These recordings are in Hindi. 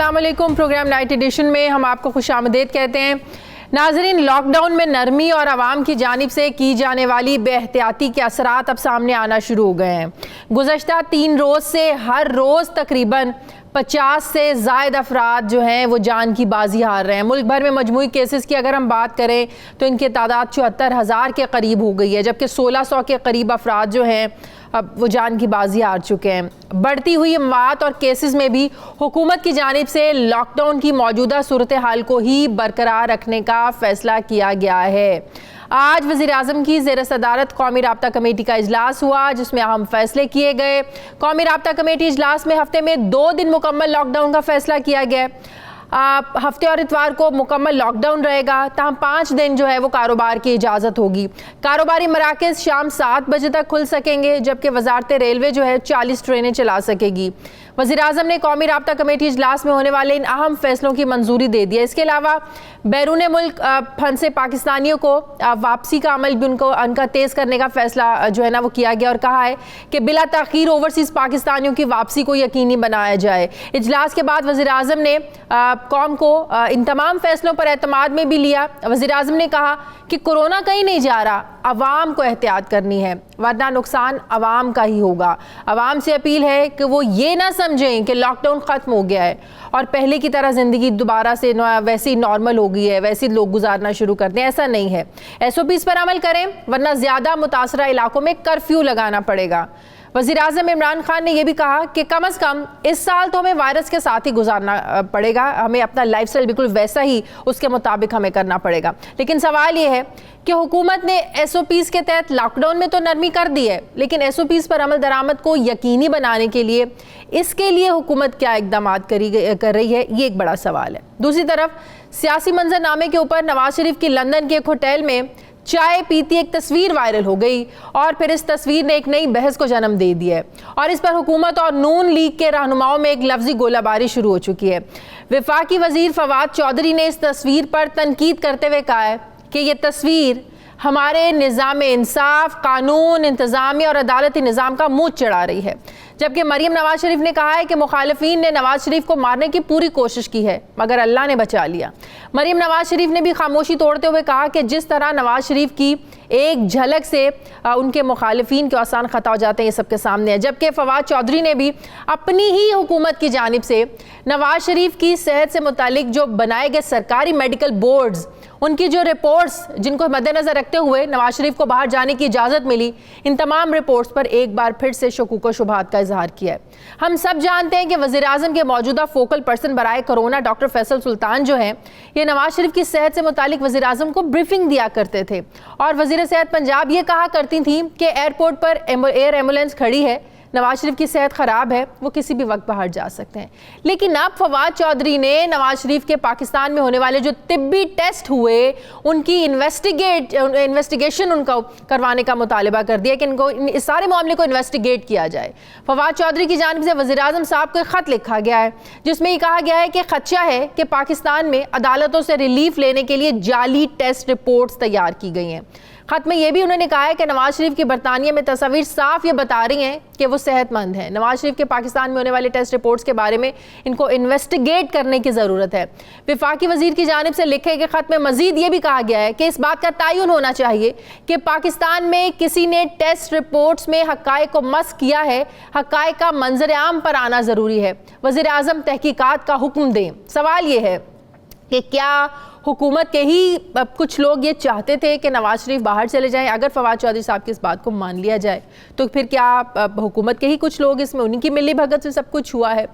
अस्सलाम वालेकुम। प्रोग्राम नाइट एडिशन में हम आपको खुशामदीद कहते हैं। नाज़रीन, लॉकडाउन में नरमी और आवाम की जानिब से की जाने वाली बेहतियाती के असरात अब सामने आना शुरू हो गए हैं। गुज़श्ता 3 रोज़ से हर रोज़ तकरीबन 50 से ज़ायद अफराद जो हैं वो जान की बाजी हार रहे हैं। मुल्क भर में मजमूई केसेस की अगर हम बात करें तो इनकी तादाद 74,000 के करीब हो गई है, जबकि 1600 के करीब अफराद जो हैं अब वो जान की बाजी हार चुके हैं। बढ़ती हुई अमवात और केसेस में भी हुकूमत की जानिब से लॉकडाउन की मौजूदा सूरत हाल को ही बरकरार रखने का फ़ैसला किया गया है। आज वज़ीर-ए-आज़म की ज़ेर सदारत कौमी राब्ता कमेटी का इजलास हुआ, जिसमें अहम फैसले किए गए। कौमी राब्ता कमेटी इजलास में हफ्ते में 2 दिन मुकम्मल लॉकडाउन का फैसला किया गया। हफ्ते और इतवार को मुकम्मल लॉकडाउन रहेगा, तहम 5 दिन जो है वो कारोबार की इजाज़त होगी। कारोबारी मराकज़ शाम 7 बजे तक खुल सकेंगे, जबकि वजारत रेलवे जो है 40 ट्रेनें चला सकेगी। वज़ीर-ए-आज़म ने कौमी राब्ता कमेटी इजलास में होने वाले इन अहम फैसलों की मंजूरी दे दी है। इसके अलावा बैरून मुल्क फंसे पाकिस्तानियों को वापसी का अमल भी उनका तेज़ करने का फ़ैसला जो है ना वो किया गया और कहा है कि बिला ताख़ीर ओवरसीज़ पाकिस्तानियों की वापसी को यकीनी बनाया जाए। इजलास के बाद वज़ीर-ए-आज़म ने कौम को इन तमाम फैसलों पर एतमाद में भी लिया। वज़ीर-ए-आज़म ने कहा कि कोरोना कहीं नहीं जा रहा, अवाम को एहतियात करनी है, वरना नुकसान अवाम का ही होगा। अवाम से अपील है कि वो ये ना समझें कि लॉकडाउन ख़त्म हो गया है और पहले की तरह ज़िंदगी दोबारा से वैसे ही नॉर्मल हो गई है, वैसे लोग गुजारना शुरू कर दें। ऐसा नहीं है। SOPs पर अमल करें, वरना ज़्यादा मुतासरा इलाकों में कर्फ्यू लगाना पड़ेगा। वज़ीर-ए-आज़म इमरान खान ने यह भी कहा कि कम अज़ कम इस साल तो हमें वायरस के साथ ही गुजारना पड़ेगा, हमें अपना लाइफस्टाइल बिल्कुल वैसा ही उसके मुताबिक हमें करना पड़ेगा। लेकिन सवाल ये है कि हुकूमत ने SOPs के तहत लॉकडाउन में तो नरमी कर दी है, लेकिन SOPs पर अमल दरामद को यकीनी बनाने के लिए इसके लिए हुकूमत क्या इक़दाम कर रही है, ये एक बड़ा सवाल है। दूसरी तरफ सियासी मंजरनामे के ऊपर नवाज शरीफ की लंदन के एक होटल में चाय पीती एक तस्वीर वायरल हो गई और फिर इस तस्वीर ने एक नई बहस को जन्म दे दिया है और इस पर हुकूमत और नून लीग के रहनुमाओं में एक लफ्जी गोलाबारी शुरू हो चुकी है। वफाकी वजीर फवाद चौधरी ने इस तस्वीर पर तनकीद करते हुए कहा है कि यह तस्वीर हमारे निज़ाम इंसाफ, कानून, इंतज़ामी और अदालती निज़ाम का मुँह चढ़ा रही है। जबकि मरीम नवाज शरीफ ने कहा है कि मुखालिफिन ने नवाज शरीफ को मारने की पूरी कोशिश की है, मगर अल्लाह ने बचा लिया। मरीम नवाज शरीफ ने भी खामोशी तोड़ते हुए कहा कि जिस तरह नवाज शरीफ की एक झलक से उनके मुखालिफिन के आसान ख़ता हो जाते हैं, ये सबके सामने है। जबकि फवाद चौधरी ने भी अपनी ही हुकूमत की जानिब से नवाज शरीफ की सेहत से मुतालिक जो बनाए गए सरकारी मेडिकल बोर्ड्स, उनकी जो रिपोर्ट्स जिनको मद्देनज़र रखते हुए नवाज शरीफ को बाहर जाने की इजाज़त मिली, इन तमाम रिपोर्ट्स पर एक बार फिर से शकूक व शुबहात का इजहार किया है। हम सब जानते हैं कि वज़ीर-ए-आज़म के मौजूदा फोकल पर्सन बराए कोरोना डॉक्टर फैसल सुल्तान जो हैं, ये नवाज शरीफ की सेहत से मुतालिक वज़ीर-ए-आज़म को ब्रीफिंग दिया करते थे और वज़ीर सेहत पंजाब ये कहा करती थी कि एयरपोर्ट पर एयर एम्बुलेंस खड़ी है, नवाज शरीफ की सेहत ख़राब है, वो किसी भी वक्त बाहर जा सकते हैं। लेकिन अब फवाद चौधरी ने नवाज शरीफ के पाकिस्तान में होने वाले जो तिब्बी टेस्ट हुए उनकी इन्वेस्टिगेशन उनको करवाने का मुतालबा कर दिया कि इनको इस सारे मामले को इन्वेस्टिगेट किया जाए। फवाद चौधरी की जानिब से वज़ीर-ए-आज़म साहब को एक ख़त लिखा गया है, जिसमें ये कहा गया है कि खदशा है कि पाकिस्तान में अदालतों से रिलीफ लेने के लिए जाली टेस्ट रिपोर्ट्स तैयार की गई हैं। खत में यह भी उन्होंने कहा है कि नवाज शरीफ की बरतानिया में तस्वीर साफ ये बता रही हैं कि वो सेहतमंद हैं। नवाज शरीफ के पाकिस्तान में होने वाले टेस्ट रिपोर्ट्स के बारे में इनको इन्वेस्टिगेट करने की ज़रूरत है। वफाकी वजीर की जानिब से लिखे गए खत में मजीद ये भी कहा गया है कि इस बात का तयन होना चाहिए कि पाकिस्तान में किसी ने टेस्ट रिपोर्ट्स में हक़ाइक़ को मस किया है, हक़ाइक़ का मंजर आम पर आना ज़रूरी है। वज़ीर-ए-आज़म तहकीकात का हुक्म दें। सवाल ये है कि क्या हुकूमत के ही कुछ लोग ये चाहते थे कि नवाज शरीफ बाहर चले जाएं? अगर फवाद चौधरी साहब की इस बात को मान लिया जाए तो फिर क्या हुकूमत के ही कुछ लोग इसमें उन्हीं की मिली भगत से सब कुछ हुआ है?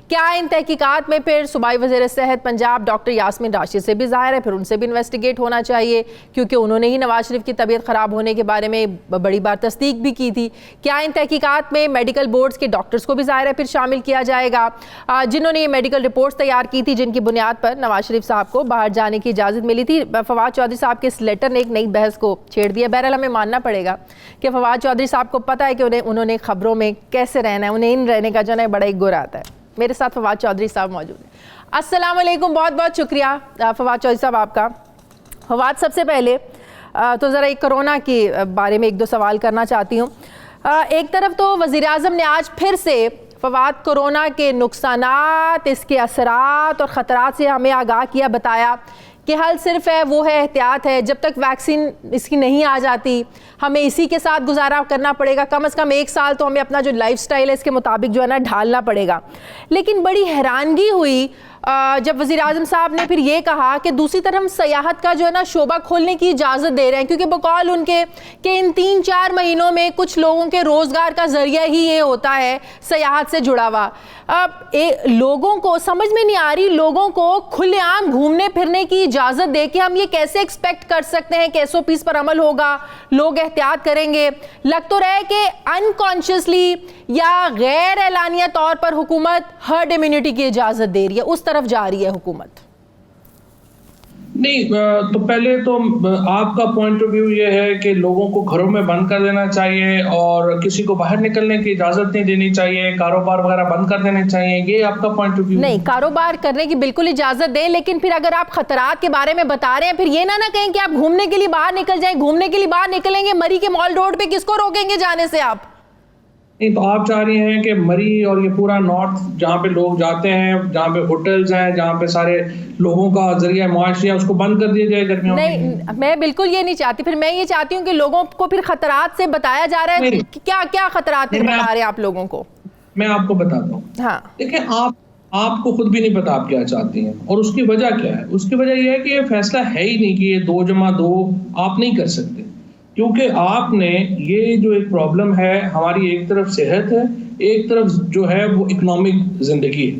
क्या इन तहकीकात में फिर सूबाई वज़ीर सेहत पंजाब डॉक्टर यास्मीन राशिद से भी ज़ाहिर है फिर उनसे भी इन्वेस्टिगेट होना चाहिए, क्योंकि उन्होंने ही नवाज शरीफ की तबीयत ख़राब होने के बारे में बड़ी बार तस्दीक भी की थी। क्या इन तहकीकात में मेडिकल बोर्ड्स के डॉक्टर्स को भी ज़ाहिर है फिर शामिल किया जाएगा, जिन्होंने ये मेडिकल रिपोर्ट्स तैयार की थी, जिनकी बुनियाद पर नवाज शरीफ साहब को बाहर जाने की इजाज़त मिली थी? फवाद चौधरी साहब के इस लेटर ने एक नई बहस को छेड़ दिया। बहरहाल हमें मानना पड़ेगा कि फवाद चौधरी साहब को पता है कि उन्होंने खबरों में कैसे रहना है, उन्हें इन रहने का जो है बड़ा एक गुर आता है। मेरे साथ फवाद चौधरी साहब मौजूद हैं। अस्सलाम वालेकुम, बहुत बहुत शुक्रिया फवाद चौधरी साहब आपका। फवाद, सबसे पहले तो ज़रा एक कोरोना के बारे में एक दो सवाल करना चाहती हूँ। एक तरफ तो वज़ीर-ए-आज़म ने आज फिर से फवाद, कोरोना के नुकसानात, इसके असरात और ख़तरात से हमें आगाह किया, बताया कि हल सिर्फ है वो है एहतियात है। जब तक वैक्सीन इसकी नहीं आ जाती हमें इसी के साथ गुजारा करना पड़ेगा, कम से कम 1 साल तो हमें अपना जो लाइफस्टाइल है इसके मुताबिक जो है ना ढालना पड़ेगा। लेकिन बड़ी हैरानगी हुई जब वज़ीर आज़म साहब ने फिर ये कहा कि दूसरी तरफ हम सयाहत का जो है ना शोबा खोलने की इजाज़त दे रहे हैं, क्योंकि बकौल उनके कि इन 3-4 महीनों में कुछ लोगों के रोज़गार का ज़रिया ही ये होता है सयाहत से जुड़ा हुआ। अब लोगों को समझ में नहीं आ रही, लोगों को खुलेआम घूमने फिरने की इजाज़त दे के हम ये कैसे एक्सपेक्ट कर सकते हैं कि SOPs पर अमल होगा, लोग एहतियात करेंगे। लग तो रहा है कि अनकॉन्शियसली या गैर एलानिया तौर पर हुकूमत हर्ड इम्यूनिटी की इजाज़त दे रही है, उस तरफ जा रही है हुकूमत। नहीं, तो पहले तो आपका पॉइंट ऑफ व्यू ये है कि लोगों को घरों में बंद कर देना चाहिए और किसी को बाहर निकलने की इजाजत नहीं देनी चाहिए, कारोबार वगैरह बंद कर देने चाहिए, ये आपका पॉइंट ऑफ व्यू? नहीं, कारोबार करने की बिल्कुल इजाजत दें, लेकिन फिर अगर आप खतरात के बारे में बता रहे हैं फिर ये ना कहें कि आप घूमने के लिए बाहर निकल जाएं। घूमने के लिए बाहर निकलेंगे, मरी के मॉल रोड पे किसको रोकेंगे जाने से आप? नहीं, तो आप चाह रही हैं कि मरी और ये पूरा नॉर्थ जहाँ पे लोग जाते हैं, जहाँ पे होटल्स हैं, जहाँ पे सारे लोगों का जरिया मुआशी है, उसको बंद कर दिया जाए गर्मियों में? नहीं, मैं बिल्कुल ये नहीं चाहती। फिर मैं ये चाहती हूँ कि लोगों को फिर खतरात से बताया जा रहा है कि क्या क्या खतरात बता रहे हैं आप लोगों को। मैं आपको बताता हूँ। हाँ, देखिए, आपको खुद भी नहीं पता आप क्या चाहती हैं और उसकी वजह क्या है। उसकी वजह यह है कि ये फैसला है ही नहीं कि ये 2+2 आप नहीं कर सकते, क्योंकि आपने ये जो एक प्रॉब्लम है, हमारी एक तरफ सेहत है, एक तरफ जो है वो इकोनॉमिक जिंदगी है,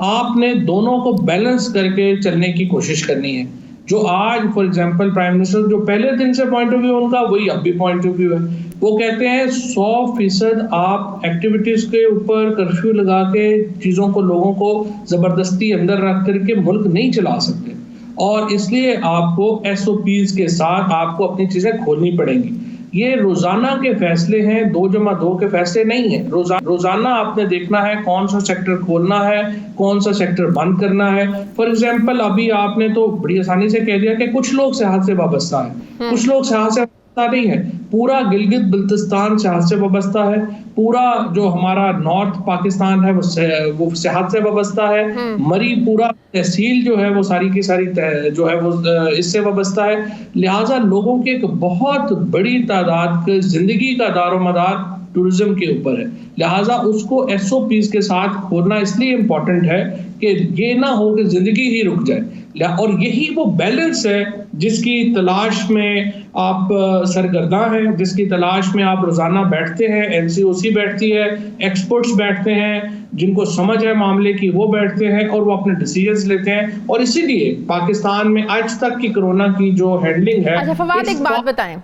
आपने दोनों को बैलेंस करके चलने की कोशिश करनी है। जो आज फॉर एग्जांपल प्राइम मिनिस्टर जो पहले दिन से पॉइंट ऑफ व्यू उनका वही अब भी पॉइंट ऑफ व्यू है, वो कहते हैं 100% आप एक्टिविटीज के ऊपर कर्फ्यू लगा के चीज़ों को, लोगों को ज़बरदस्ती अंदर रख करके मुल्क नहीं चला सकते और इसलिए आपको SOPs के साथ आपको अपनी चीजें खोलनी पड़ेंगी। ये रोजाना के फैसले हैं, 2+2 के फैसले नहीं है। रोजाना आपने देखना है कौन सा सेक्टर खोलना है, कौन सा सेक्टर बंद करना है। फॉर एग्जांपल अभी आपने तो बड़ी आसानी से कह दिया कि कुछ लोग सेहत से वाबस्ता है, कुछ लोग सेहत से नहीं है। पूरा गिलगित बल्तिस्तान सेहत से वाबस्ता है, पूरा जो हमारा नॉर्थ पाकिस्तान है वो सेहत से वाबस्ता है, मरी पूरा तहसील जो है वो सारी की सारी जो है वो इससे वाबस्ता है। लिहाजा लोगों की एक बहुत बड़ी तादाद की जिंदगी का दारोमदार टूरिज्म के ऊपर है, लिहाजा उसको SOPs के साथ खोलना इसलिए इम्पोर्टेंट है कि ये ना हो कि जिंदगी ही रुक जाए। और यही वो बैलेंस है जिसकी तलाश में आप सरगर्दा हैं, जिसकी तलाश में आप रोजाना बैठते हैं, NCOC बैठती है, एक्सपर्ट्स बैठते हैं, जिनको समझ है मामले की वो बैठते हैं और वो अपने डिसीजंस लेते हैं। और इसीलिए पाकिस्तान में आज तक की कोरोना की जो हैंडलिंग है। अच्छा फवाद, एक बात बताएं,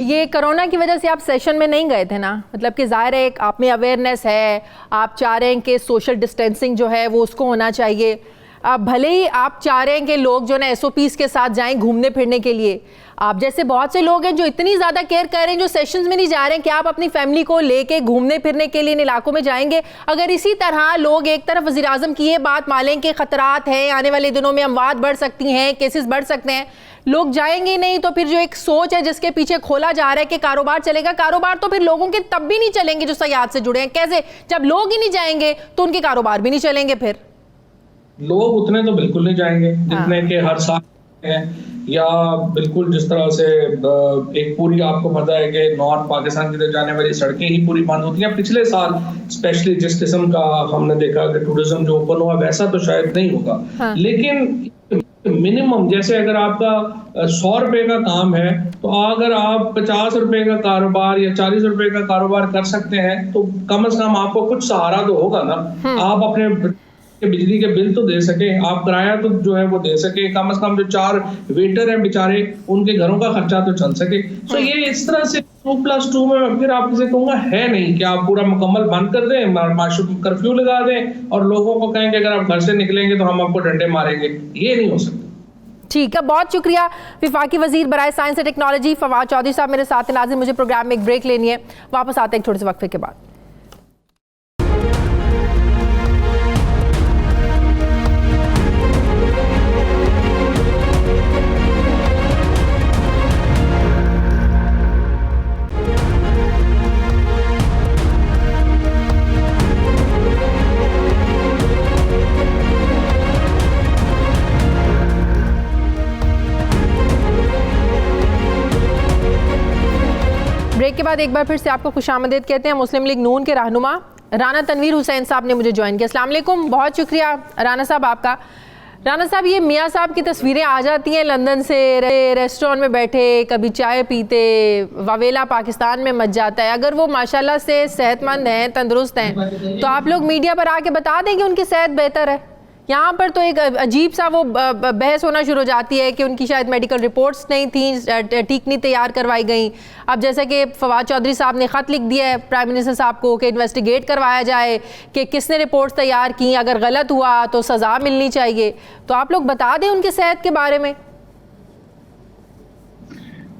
ये कोरोना की वजह से आप सेशन में नहीं गए थे ना, मतलब कि जाहिर है आप में अवेयरनेस है, आप चाह रहे हैं कि सोशल डिस्टेंसिंग जो है वो उसको होना चाहिए। अब भले ही आप चाह रहे हैं कि लोग जो ना SOPs के साथ जाएं घूमने फिरने के लिए, आप जैसे बहुत से लोग हैं जो इतनी ज़्यादा केयर कर रहे हैं, जो सेशंस में नहीं जा रहे हैं, कि आप अपनी फैमिली को लेके घूमने फिरने के लिए इन इलाकों में जाएंगे। अगर इसी तरह लोग एक तरफ वज़ीर आज़म की ये बात मानें कि ख़तरात हैं, आने वाले दिनों में अमवात बढ़ सकती हैं, केसेस बढ़ सकते हैं, लोग जाएंगे नहीं, तो फिर जो एक सोच है जिसके पीछे खोला जा रहा है कि कारोबार चलेगा, कारोबार तो फिर लोगों के तब भी नहीं चलेंगे जो सयाहत से जुड़े हैं। कैसे? जब लोग ही नहीं जाएंगे तो उनके कारोबार भी नहीं चलेंगे। फिर लोग उतने तो बिल्कुल नहीं जाएंगे जितने के हर साल हैं, या बिल्कुल जिस तरह से एक पूरी आपको पता है कि नॉर्थ पाकिस्तान की तरफ जाने वाली सड़कें ही पूरी बंद होती हैं। पिछले साल स्पेशली जिस किस्म का हमने देखा कि टूरिज्म जो ओपन हुआ वैसा तो शायद नहीं होगा, लेकिन मिनिमम जैसे अगर आपका 100 रुपए का काम है तो अगर आप 50 रुपए का कारोबार या 40 रुपए का कारोबार कर सकते हैं तो कम से कम आपको कुछ सहारा तो होगा ना। आप अपने बिजली के बिल तो दे सके, आप किराया तो जो है वो दे सके, कम से कम जो 4 वेटर हैं बेचारे उनके घरों का खर्चा तो चल सके। तो ये इस तरह से 2+2 में फिर आप इसे कहूँगा है नहीं कि आप पूरा मुकम्मल बंद कर दें, कर्फ्यू लगा दें और लोगों को कहें कि अगर आप घर से निकलेंगे तो हम आपको डंडे मारेंगे। ये नहीं हो सकता। ठीक है, बहुत शुक्रिया विफाकी वजीर बराए science and technology Fawad Chaudhry साहब मेरे साथ। नाज़रीन, मुझे प्रोग्राम में एक ब्रेक लेनी है, वापस आते हैं एक छोटे से वक्फे के बाद। बाद एक बार फिर से आपको खुशामदीद कहते हैं। मुस्लिम लीग नून के रहनुमा राना तनवीर हुसैन साहब ने मुझे ज्वाइन किया। अस्सलाम वालेकुम, बहुत शुक्रिया राना साहब आपका। राना साहब, ये मियाँ साहब की तस्वीरें आ जाती हैं लंदन से, रेस्टोरेंट में बैठे, कभी चाय पीते, वावेला पाकिस्तान में मच जाता है। अगर वो माशाल्लाह से सेहतमंद हैं, तंदुरुस्त हैं, तो आप लोग मीडिया पर आके बता दें कि उनकी सेहत बेहतर है। यहाँ पर तो एक अजीब सा वो बहस होना शुरू हो जाती है कि उनकी शायद मेडिकल रिपोर्ट्स नहीं थी, ठीक नहीं तैयार करवाई गई। अब जैसे कि फवाद चौधरी साहब ने ख़त लिख दिया है प्राइम मिनिस्टर साहब को कि इन्वेस्टिगेट करवाया जाए कि किसने रिपोर्ट्स तैयार की, अगर गलत हुआ तो सज़ा मिलनी चाहिए। तो आप लोग बता दें उनकी सेहत के बारे में।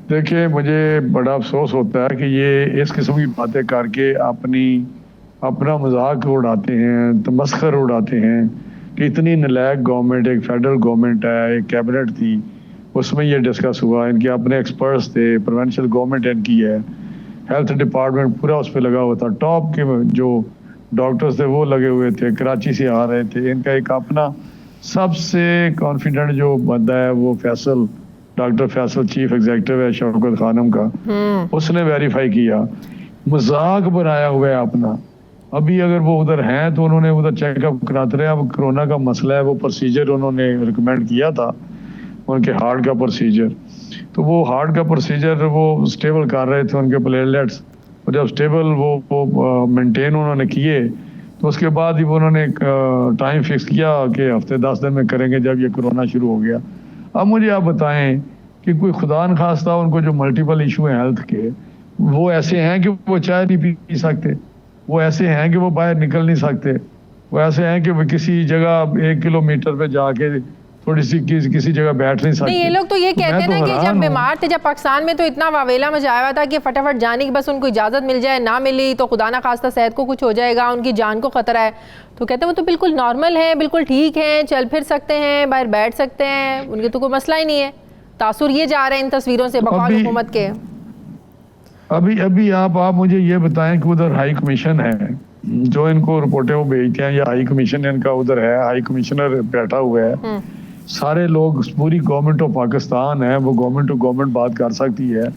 देखिए, मुझे बड़ा अफसोस होता है कि ये इस किस्म की बातें करके अपना मजाक उड़ाते हैं, तमस्खर उड़ाते हैं कि इतनी नलायक गवर्नमेंट, एक फेडरल गवर्नमेंट है, एक कैबिनेट थी, उसमें ये डिस्कस हुआ, इनके अपने एक्सपर्ट्स थे, प्रोविंशियल गवर्नमेंट इनकी है, हेल्थ डिपार्टमेंट पूरा उस पर लगा हुआ था, टॉप के जो डॉक्टर्स थे वो लगे हुए थे, कराची से आ रहे थे। इनका एक अपना सबसे कॉन्फिडेंट जो बंदा है वो Faisal, doctor Faisal chief executive है शौकत खानम का, उसने वेरीफाई किया, मजाक बनाया हुआ है अपना। अभी अगर वो उधर हैं तो उन्होंने उधर चेकअप कराते रहे। अब कोरोना का मसला है, वो प्रोसीजर उन्होंने रिकमेंड किया था, उनके हार्ट का प्रोसीजर, तो वो हार्ट का प्रोसीजर वो स्टेबल कर रहे थे, उनके प्लेटलेट्स, और जब स्टेबल वो मेंटेन उन्होंने किए तो उसके बाद ही उन्होंने टाइम फिक्स किया कि हफ्ते 10 दिन में करेंगे जब ये कोरोना शुरू हो गया। अब मुझे आप बताएं कि कोई खुदा न खास्ता उनको जो मल्टीपल इशू हैं हेल्थ के, वो ऐसे हैं कि वो चाय नहीं पी सकते, वो ऐसे हैं कि वो बाहर निकल नहीं सकते, वो ऐसे हैं कि वो किसी जगह 1 किलोमीटर पे जाके थोड़ी सी किसी जगह बैठ नहीं सकते। नहीं, ये लोग तो ये कहते हैं ना कि जब बीमार थे, जब पाकिस्तान में तो इतना वावेला मचाया हुआ था कि फटाफट जाने की बस उनको इजाज़त मिल जाए, ना मिली तो खुदा ना खास्ता सेहत को कुछ हो जाएगा, उनकी जान को ख़तरा है। तो कहते हैं वो तो बिल्कुल नॉर्मल है, बिल्कुल ठीक है, चल फिर सकते हैं, बाहर बैठ सकते हैं, उनके तो कोई मसला ही नहीं है। तासुर ये जा रहे हैं इन तस्वीरों से बकौल हुकूमत के। अभी आप मुझे ये बताएं कि उधर हाई कमीशन है जो इनको रिपोर्टें वो भेजते हैं, या हाई कमीशन इनका उधर है, हाई कमिश्नर बैठा हुआ है, सारे लोग, पूरी गवर्नमेंट ऑफ पाकिस्तान है, वो गवर्नमेंट टू गवर्नमेंट बात कर सकती है।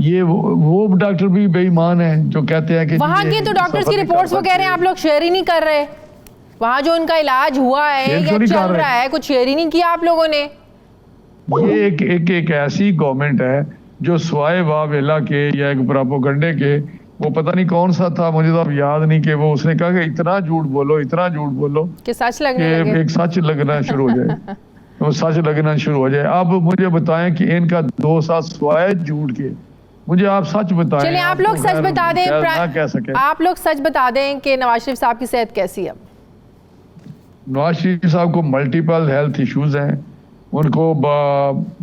ये वो डॉक्टर भी बेईमान है जो कहते हैं कि वहाँ के तो डॉक्टर्स की रिपोर्ट्स वो कह रहे हैं आप लोग शेयर ही नहीं कर रहे, वहाँ जो उनका इलाज हुआ है या चल रहा है कुछ शेयर ही नहीं किया आप लोगों ने। ये एक ऐसी गवर्नमेंट है जो स्वाय वावेला के या एक प्रोपेगेंडे के, वो पता नहीं कौन सा था, मुझे तो अब याद नहीं, कि वो उसने कहा कि इतना झूठ बोलो, इतना झूठ बोलो कि सच लगने लगे, एक सच लगना शुरू हो जाए तो सच लगना शुरू हो जाए। अब मुझे बताएं कि इनका 2 साल स्वाय झूठ के, मुझे आप सच बताएं। चलिए आप लोग सच बता दें, कह सके आप लोग सच बता दें कि नवाज शरीफ साहब की सेहत कैसी है। नवाज शरीफ साहब को मल्टीपल हेल्थ इश्यूज हैं, उनको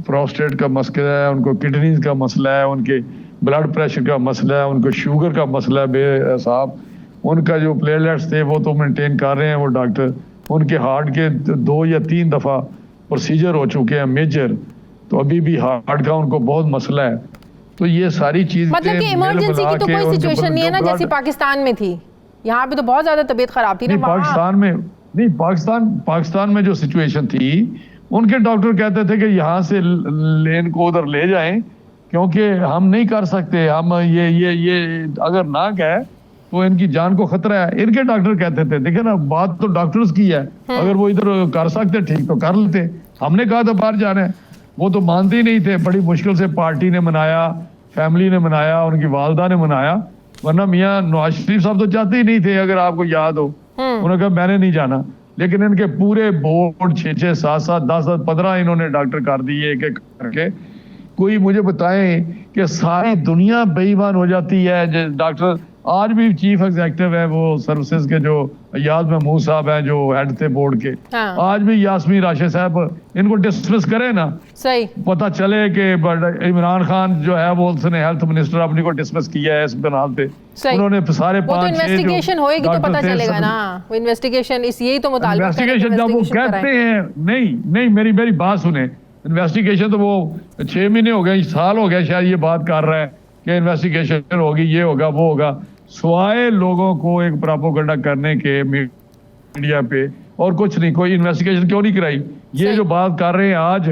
प्रोस्टेट का मसला है, उनको किडनीज का मसला है, उनके ब्लड प्रेशर का मसला है, उनको शुगर का मसला है बेसाब, उनका जो प्लेटलेट्स थे वो तो मेंटेन कर रहे हैं वो डॉक्टर, उनके हार्ट के 2 या 3 दफ़ा प्रोसीजर हो चुके हैं मेजर, तो अभी भी हार्ट का उनको बहुत मसला है। तो ये सारी चीजें मतलब कि इमरजेंसी की तो कोई सिचुएशन नहीं है ना जैसे पाकिस्तान में थी, यहाँ पे तो बहुत ज्यादा तबीयत खराब थी ना। पाकिस्तान में जो सिचुएशन थी, उनके डॉक्टर कहते थे कि यहाँ से लेन को उधर ले जाएं क्योंकि हम नहीं कर सकते, हम ये अगर ना गए तो इनकी जान को खतरा है, इनके डॉक्टर कहते थे। देखिए ना, बात तो डॉक्टर्स की है, अगर वो इधर कर सकते ठीक तो कर लेते, हमने कहा था बाहर जाना है, वो तो मानते ही नहीं थे। बड़ी मुश्किल से पार्टी ने मनाया, फैमिली ने मनाया, उनकी वालदा ने मनाया, वरना मियाँ नवाज शरीफ साहब तो चाहते ही नहीं थे, अगर आपको याद हो। उन्होंने कहा मैंने नहीं जाना, लेकिन इनके पूरे बोर्ड 6-6, 7-7, 10-10, 15 इन्होंने डॉक्टर कर दिए एक एक करके। कोई मुझे बताएं कि सारी दुनिया बेईमान हो जाती है। डॉक्टर आज भी चीफ एग्जीक्यूटिव है वो सर्विसेज के, जो याद महमूद साहब हैं जो हेड थे बोर्ड के, आज भी यास्मीन राशिद साहब, इनको डिसमिस करें ना, सही पता चले कि इमरान खान जो है वो उसने हेल्थ मिनिस्टर अपनी को डिसमिस किया है इस बिना पे, उन्होंने सारे 5-6 इन्वेस्टिगेशन होएगी तो पता चलेगा ना, वो इन्वेस्टिगेशन यही तो मुतालिबा है। इन्वेस्टिगेशन जब वो कहते हैं, नहीं मेरी बात सुने, इन्वेस्टिगेशन तो वो 6 महीने हो गए, साल हो गया शायद ये बात कर रहा है कि इन्वेस्टिगेशन होगी, ये होगा वो होगा, स्वाय लोगों को एक प्रोपेगेंडा करने के मीडिया पे, और कुछ नहीं। कोई इन्वेस्टिगेशन क्यों नहीं कराई? ये जो बात कर रहे हैं आज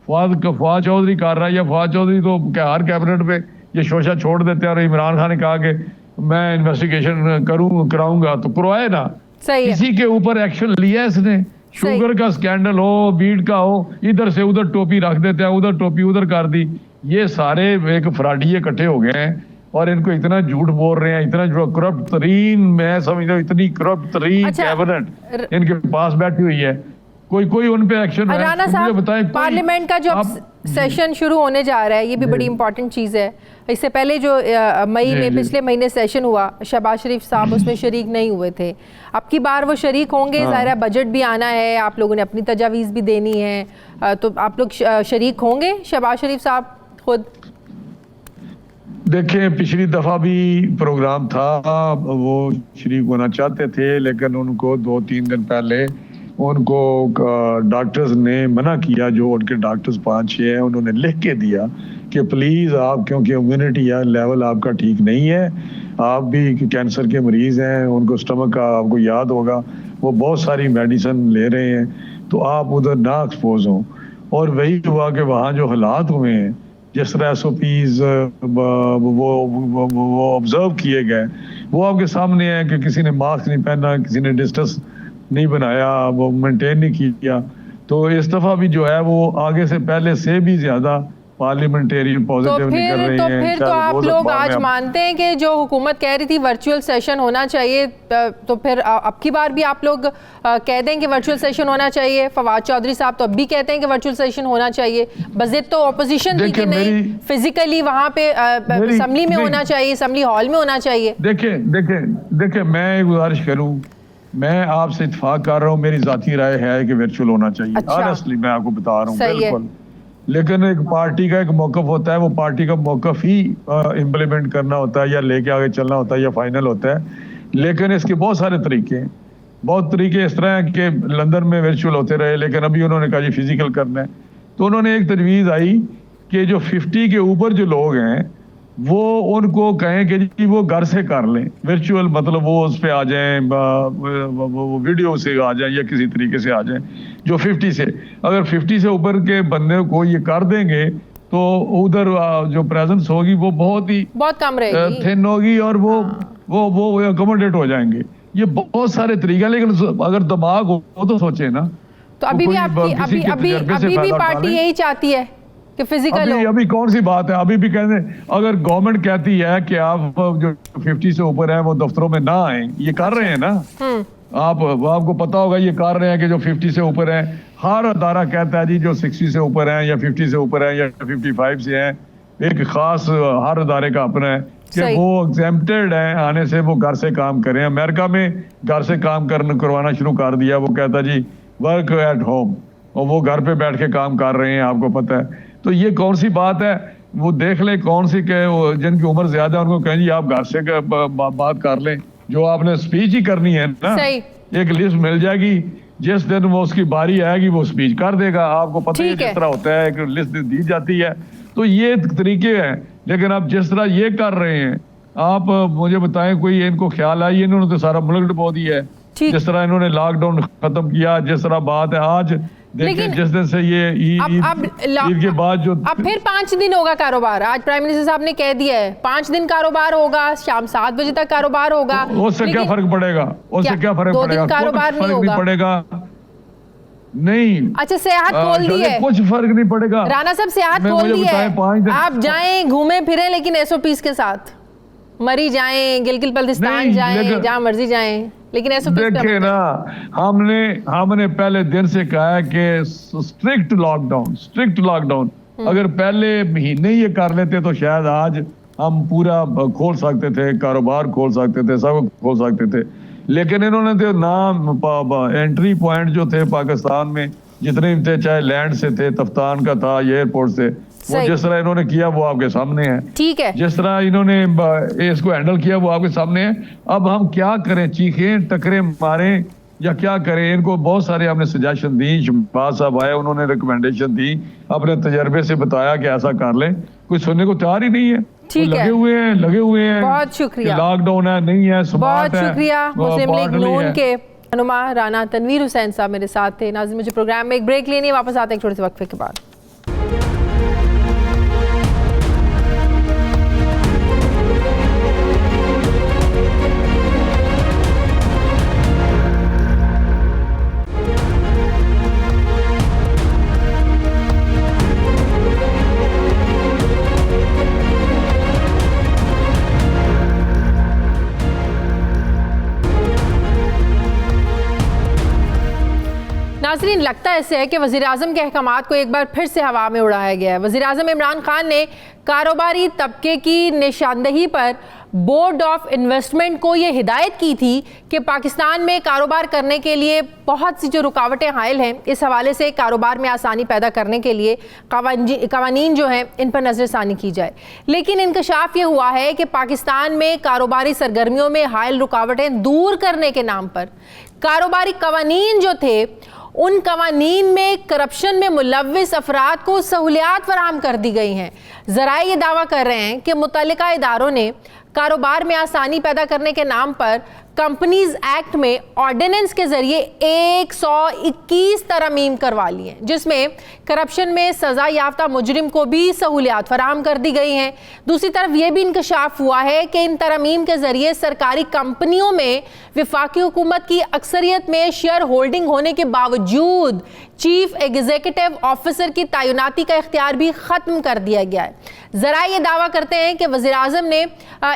फवाद चौधरी कर रहा है, या फवाद चौधरी तो हर कैबिनेट पे ये शोशा छोड़ देते हैं और इमरान खान ने कहा कि मैं इन्वेस्टिगेशन कराऊंगा तो करवाए ना, किसी के ऊपर एक्शन लिया इसने। शुगर का स्कैंडल हो, बीट का हो, इधर से उधर टोपी रख देते हैं, उधर टोपी उधर कर दी। ये सारे एक फ्राडिये इकट्ठे हो गए हैं और इनको इतना झूठ बोल रहे हैं, इतना जो करप्ट तरीन, मैं समझता हूँ इतनी करप्ट तरीन कैबिनेट इनके पास बैठी हुई है, कोई उन पे एक्शन है? राणा साहब, पार्लियामेंट का जो सेशन शुरू होने जा रहा है ये भी बड़ी इंपॉर्टेंट चीज़ है। इससे पहले जो मई में पिछले महीने सेशन हुआ, शहबाज शरीफ साहब उसमें शरीक नहीं हुए थे, अब की बार वो शरीक होंगे। ज़ाहिर बजट भी आना है, आप लोगों ने अपनी तजावीज़ भी देनी है, तो आप लोग शरीक होंगे शहबाज शरीफ साहब खुद? देखें, पिछली दफ़ा भी प्रोग्राम था, वो शरीक होना चाहते थे लेकिन उनको 2-3 दिन पहले उनको डॉक्टर्स ने मना किया। जो उनके डॉक्टर्स 5-6 हैं उन्होंने लिख के दिया कि प्लीज़ आप, क्योंकि इम्यूनिटी लेवल आपका ठीक नहीं है, आप भी कैंसर के मरीज़ हैं, उनको स्टमक का आपको याद होगा, वो बहुत सारी मेडिसिन ले रहे हैं, तो आप उधर ना एक्सपोज हों। और वही हुआ कि वहाँ जो हालात हुए हैं, जिस तरह SOPs वो ऑब्जर्व किए गए, वो आपके सामने है कि किसी ने मास्क नहीं पहना, किसी ने डिस्टेंस नहीं बनाया, वो मेंटेन नहीं किया। तो इस दफ़ा भी जो है वो आगे से पहले से भी ज़्यादा पार्लियामेंटेरियन पॉजिटिव नहीं कर रहे हैं। फिर तो आप लोग आज मानते हैं कि जो हुकूमत कह रही थी वर्चुअल सेशन होना चाहिए, तो फिर अब की बार भी आप लोग कह दें कि वर्चुअल सेशन होना चाहिए? फवाद चौधरी साहब तो अब भी कहते हैं कि वर्चुअल सेशन होना चाहिए। बज़िद तो ऑपोजिशन थी कि नहीं, फिजिकली वहाँ पे असम्बली में होना चाहिए, असम्बली हॉल में होना चाहिए। देखिए मैं एक गुजारिश करूँ, मैं आपसे इत्तेफाक कर रहा हूँ, मेरी जाती राय है कि वर्चुअल होना चाहिए। ऑनेस्टली मैं आपको बता रहा हूँ, बिल्कुल। लेकिन एक पार्टी का एक मौक़िफ़ होता है, वो पार्टी का मौक़िफ़ ही इम्प्लीमेंट करना होता है या लेके आगे चलना होता है या फाइनल होता है। लेकिन इसके बहुत सारे तरीके हैं, बहुत तरीके इस तरह हैं कि लंदन में वर्चुअल होते रहे, लेकिन अभी उन्होंने कहा जी फिजिकल करना है। तो उन्होंने एक तजवीज़ आई कि जो 50 के ऊपर जो लोग हैं वो उनको कहें कि जी वो घर से कर लें वर्चुअल, मतलब वो उस पर आ जाएं, वो वीडियो से आ जाएं या किसी तरीके से आ जाएं। जो 50 से, अगर 50 से ऊपर के बंदे को ये कर देंगे तो उधर जो प्रेजेंस होगी वो बहुत कम रहेगी, थिन होगी और वो अकोमोडेट हो जाएंगे। ये बहुत सारे तरीके, लेकिन अगर दिमाग हो तो सोचे ना। तो अभी भी पार्टी यही चाहती है कि फिजिकल हो। अभी कौन सी बात है, अभी भी कहते हैं, अगर गवर्नमेंट कहती है कि आप जो 50 से ऊपर है वो दफ्तरों में ना आए, ये कर रहे हैं ना, आपको पता होगा ये कर रहे हैं कि जो 50 से ऊपर है। हर अदारा कहता है जी जो 60 से ऊपर है या 50 से ऊपर है या 55 से है, एक खास हर अदारे का अपना है कि वो एग्जेम्प्टेड है आने से, वो घर से काम करें। अमेरिका में घर से काम करवाना शुरू कर दिया, वो कहता जी वर्क एट होम, और वो घर पे बैठ के काम कर रहे हैं, आपको पता है। तो ये कौन सी बात है, वो देख ले कौन सी के जिनकी उम्र ज्यादा है उनको कहें जी आप घर से बात कर लें, जो आपने स्पीच ही करनी है ना, एक लिस्ट मिल जाएगी, जिस दिन वो उसकी बारी आएगी वो स्पीच कर देगा। आपको पता है जिस तरह होता है, एक लिस्ट दी जाती है। तो ये तरीके हैं, लेकिन आप जिस तरह ये कर रहे हैं, आप मुझे बताएं कोई इनको ख्याल आई? इन्होंने तो सारा मुल्क डुबो दिया है, जिस तरह इन्होंने लॉकडाउन खत्म किया, जिस तरह बात है आज देखिए, जिस दिन से ये ईद के बाद जो अब फिर 5 दिन होगा कारोबार। आज प्राइम मिनिस्टर साहब ने कह दिया है 5 दिन कारोबार होगा, शाम 7 बजे तक कारोबार होगा। उससे क्या फर्क पड़ेगा? उससे क्या फर्क पड़ेगा? कारोबार नहीं पड़ेगा। नहीं, अच्छा सेहत खोल दी है, कुछ फर्क नहीं पड़ेगा। राणा साहब सेहत खोल दी है, आप जाएं घूमे फिरे लेकिन SOPs के साथ, मरी जाएं, गिलगित बल्तिस्तान जाएं, जहाँ मर्जी जाएं, लेकिन देखिए ना, हमने पहले दिन से कहा है कि स्ट्रिक्ट लॉकडाउन अगर पहले महीने ये कर लेते तो शायद आज हम पूरा खोल सकते थे, कारोबार खोल सकते थे, सब खोल सकते थे। लेकिन इन्होंने तो ना एंट्री पॉइंट जो थे पाकिस्तान में जितने भी थे, चाहे लैंड से थे, तफ्तान का था, एयरपोर्ट से, वो जिस तरह इन्होंने किया वो आपके सामने है। ठीक है, जिस तरह इन्होंने इसको हैंडल किया वो आपके सामने है। अब हम क्या करें, चीखें, टकरे मारें या क्या करें? इनको बहुत सारे हमने सजेशन दी, शहबाज साहब आए, उन्होंने रिकमेंडेशन दी, अपने तजर्बे से बताया कि ऐसा कर लें, कोई सुनने को तैयार ही नहीं है। लगे हुए हैं। बहुत शुक्रिया। लॉकडाउन है, नहीं है, बहुत शुक्रिया। मुस्लिम लीग नून के रहनुमा राना तनवीर हुसैन साहब मेरे साथ थे। नाज़रीन, मुझे प्रोग्राम में एक ब्रेक लेनी है, वापस आते हैं एक छोटे से वक्फे के बाद। नाज़रीन, लगता ऐसे है कि वज़ीर-ए-आज़म के अहकामात को एक बार फिर से हवा में उड़ाया गया है। वज़ीर-ए-आज़म इमरान खान ने कारोबारी तबके की निशानदही पर बोर्ड ऑफ इन्वेस्टमेंट को ये हिदायत की थी कि पाकिस्तान में कारोबार करने के लिए बहुत सी जो रुकावटें हायल हैं, इस हवाले से कारोबार में आसानी पैदा करने के लिए कवानीन जो हैं इन पर नज़रसानी की जाए। लेकिन इंकशाफ ये हुआ है कि पाकिस्तान में कारोबारी सरगर्मियों में हायल रुकावटें दूर करने के नाम पर कारोबारी कवानीन जो थे, उन कवानीन में करप्शन में मुलव्विस अफराद को सहूलियात फराहम कर दी गई हैं। ज़राए ये दावा कर रहे हैं कि मुतल्लिका इदारों ने कारोबार में आसानी पैदा करने के नाम पर कंपनीज एक्ट में ऑर्डिनेंस के जरिए 121 तरमीम करवा ली हैं, जिसमें करप्शन में सजा याफ्ता मुजरिम को भी सहूलियात फराहम कर दी गई हैं। दूसरी तरफ यह भी इंकशाफ हुआ है कि इन तरमीम के जरिए सरकारी कंपनियों में विफाकी हुकूमत की अक्सरियत में शेयर होल्डिंग होने के बावजूद चीफ एग्जीक्यूटिव ऑफिसर की तैनाती का इख्तियार भी ख़त्म कर दिया गया है। ज़रा ये दावा करते हैं कि वज़ीर-ए-आज़म ने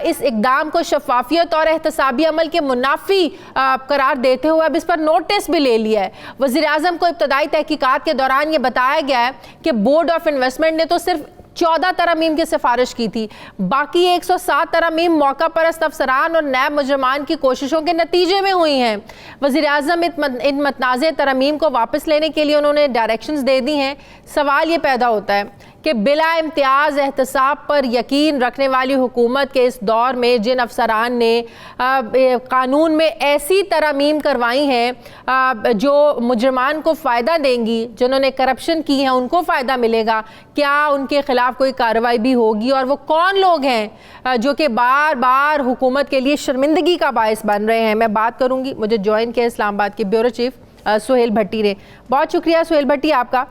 इस इक़दाम को शफाफियत और एहतसाबी अमल के मुनाफी करार देते हुए अब इस पर नोटिस भी ले लिया है। वज़ीर-ए-आज़म को इब्तदाई तहकीकात के दौरान ये बताया गया है कि बोर्ड ऑफ इन्वेस्टमेंट ने तो सिर्फ 14 तरमीम की सिफारिश की थी, बाकी 107 तरमीम मौका परस्त अफसरान और नैब मुजरमान की कोशिशों के नतीजे में हुई हैं। वज़ीर-ए-आज़म इन मतनाज़े तरमीम को वापस लेने के लिए उन्होंने डायरेक्शंस दे दी हैं। सवाल ये पैदा होता है कि बिला इम्तियाज़ एहतसाब पर यकीन रखने वाली हुकूमत के इस दौर में जिन अफसरान ने कानून में ऐसी तरमीम करवाई हैं जो मुजरमान को फ़ायदा देंगी, जिन्होंने करप्शन की है उनको फ़ायदा मिलेगा, क्या उनके ख़िलाफ़ कोई कार्रवाई भी होगी? और वो कौन लोग हैं जो कि बार बार हुकूमत के लिए शर्मिंदगी का बायस बन रहे हैं? मैं बात करूँगी, मुझे ज्वाइन किया इस्लामाबाद के ब्यूरो चीफ सुहेल भट्टी ने। बहुत शुक्रिया सुहेल भट्टी आपका।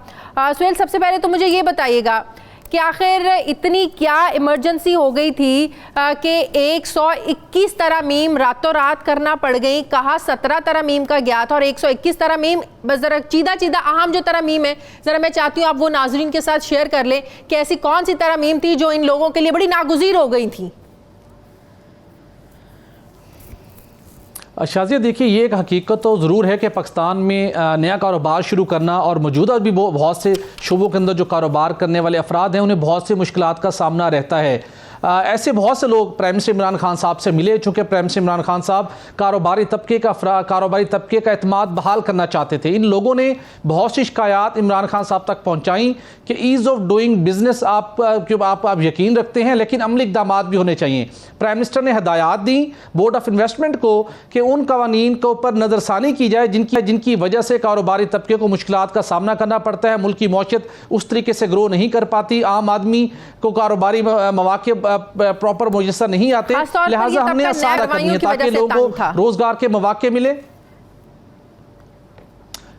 सुहेल, सबसे पहले तो मुझे ये बताइएगा कि आखिर इतनी क्या इमरजेंसी हो गई थी कि 121 तरमीम रातों रात करना पड़ गई? कहा 17 तरमीम का गया था और 121 तरमीम, बस ज़रा चीदा अहम जो तरमीम है ज़रा मैं चाहती हूँ आप वो नाजरीन के साथ शेयर कर लें कि ऐसी कौन सी तरमीम थी जो इन लोगों के लिए बड़ी नागुज़ीर हो गई थी? शाज़िया, देखिए, ये एक हकीकत तो ज़रूर है कि पाकिस्तान में नया कारोबार शुरू करना और मौजूदा भी बहुत से शोबों के अंदर जो कारोबार करने वाले अफराद हैं उन्हें बहुत सी मुश्किलात का सामना रहता है। ऐसे बहुत से लोग प्राइम मिनिस्टर इमरान खान साहब से मिले, चूँकि प्राइम मिनिस्टर इमरान खान साहब कारोबारी तबके का एतमाद बहाल करना चाहते थे। इन लोगों ने बहुत सी शिकायत इमरान खान साहब तक पहुँचाई कि ईज़ ऑफ डूइंग बिजनेस आप यकीन रखते हैं, लेकिन अमली इक़दाम भी होने चाहिए। प्राइम मिनिस्टर ने हदायत दी बोर्ड ऑफ इन्वेस्टमेंट को कि उन कवानीन के ऊपर नज़रसानी की जाए जिनकी वजह से कारोबारी तबके को मुश्किलात का सामना करना पड़ता है। मुल्क की मौशियत उस तरीके से ग्रो नहीं कर पाती, आम आदमी को कारोबारी मौके प्रॉपर मुयस्सर नहीं आते, लिहाजा हमने आसान करनी है ताकि लोगों को रोजगार के मौके मिले।